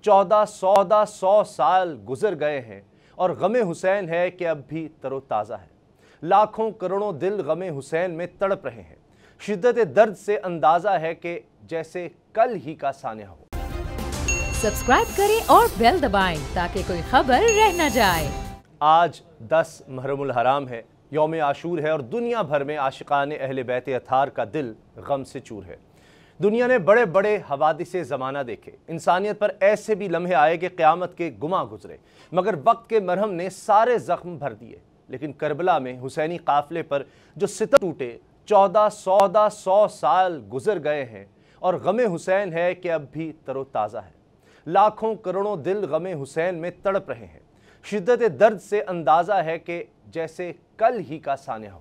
1400 साल गुजर गए हैं और गम हुसैन है कि अब भी तरोताज़ा है। लाखों करोड़ों दिल गम हुसैन में तड़प रहे हैं। शिद्दत दर्द से अंदाज़ा है कि जैसे कल ही का सानिया हो। सब्सक्राइब करें और बेल दबाएं ताकि कोई खबर रह न जाए। आज 10 मुहर्रमुल हराम है, यौम आशूर है और दुनिया भर में आशिकाने अहले बैत अताहर का दिल गम से चूर है। दुनिया ने बड़े बड़े हवादिसे ज़माना देखे, इंसानियत पर ऐसे भी लम्हे आए कि क़यामत के गुमा गुजरे, मगर वक्त के मरहम ने सारे ज़ख्म भर दिए। लेकिन करबला में हुसैनी काफ़िले पर जो सितम टूटे, 1400 साल गुजर गए हैं और गम हुसैन है कि अब भी तरोताज़ा है। लाखों करोड़ों दिल गम हुसैन में तड़प रहे हैं। शिद्दत दर्द से अंदाज़ा है कि जैसे कल ही का सानिया हो।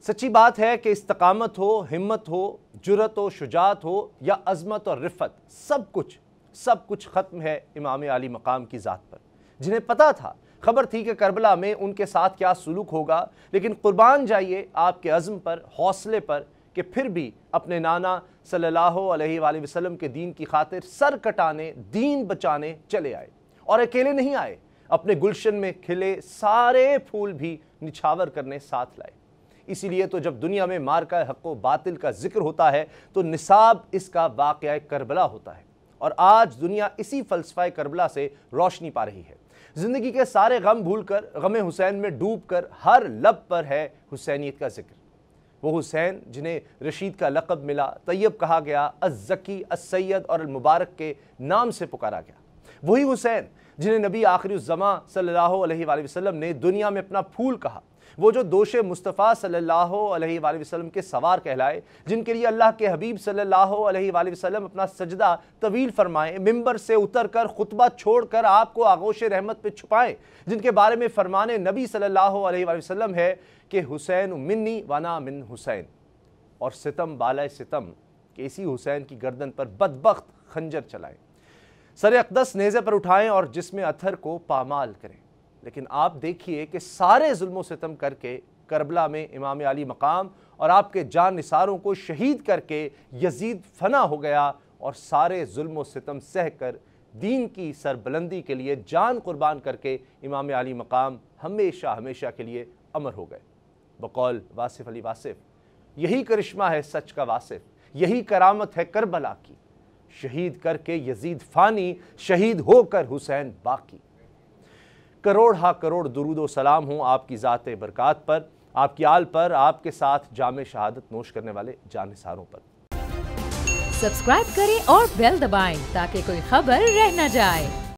सच्ची बात है कि इस्तकामत हो, हिम्मत हो, जुरत हो, शुजात हो या अज़मत और रिफ़त, सब कुछ ख़त्म है इमाम अली मकाम की ज़ात पर। जिन्हें पता था, खबर थी कि करबला में उनके साथ क्या सुलूक होगा, लेकिन कुर्बान जाइए आपके अज़्म पर, हौसले पर कि फिर भी अपने नाना सल्लल्लाहु अलैहि वसल्लम के दीन की खातिर सर कटाने, दीन बचाने चले आए। और अकेले नहीं आए, अपने गुलशन में खिले सारे फूल भी निछावर करने साथ लाए। इसीलिए तो जब दुनिया में मार्का हक़ व बातिल का जिक्र होता है तो निसाब इसका वाक़या करबला होता है। और आज दुनिया इसी फ़लसफ़ा करबला से रोशनी पा रही है। ज़िंदगी के सारे गम भूल कर, गम हुसैन में डूब कर हर लब पर है हुसैनियत का जिक्र। वो हुसैन जिन्हें रशीद का लक़ब मिला, तैयब कहा गया, अज़्ज़की, अस-सैयद और अल-मुबारक के नाम से पुकारा गया। वही हुसैन जिन्हें नबी आखिरुज़्ज़मा सल्लल्लाहु अलैहि वसल्लम ने दुनिया में अपना फूल कहा। वो जो दोशे मुस्तफ़ा सल्लल्लाहु अलैहि वसल्लम के सवार कहलाए, जिनके लिए अल्लाह के हबीब सल्लल्लाहु अलैहि वसल्लम अपना सजदा तवील फरमाएं, मिंबर से उतर कर खुतबा छोड़कर आपको आगोश रहमत पे छुपाएं, जिनके बारे में फरमाने नबी सल्लल्लाहु अलैहि वसल्लम है कि हुसैन मिन्नी वाना मिन हुसैन, और सितम बालाए सितम कि इसी हुसैन की गर्दन पर बदबख्त खंजर चलाएं, सर अक़दस नेज़े पर उठाएं और जिसमें अथर को पामाल करें। लेकिन आप देखिए कि सारे जुल्म सितम करके करबला में इमाम अली मकाम और आपके जान निसारों को शहीद करके यजीद फना हो गया और सारे जुल्म सितम सह कर दीन की सरबुलंदी के लिए जान कुर्बान करके इमाम अली मकाम हमेशा हमेशा के लिए अमर हो गए। बकौल वासिफ अली वासिफ, यही करिश्मा है सच का वासिफ, यही करामत है करबला की, शहीद करके यजीद फानी, शहीद होकर हुसैन बाकी। करोड़ हा करोड़ दुरूद व सलाम हो आपकी ज़ात बरकात पर, आपकी आल पर, आपके साथ जामे शहादत नोश करने वाले जानिसारों पर। सब्सक्राइब करें और बेल दबाएं ताकि कोई खबर रह न जाए।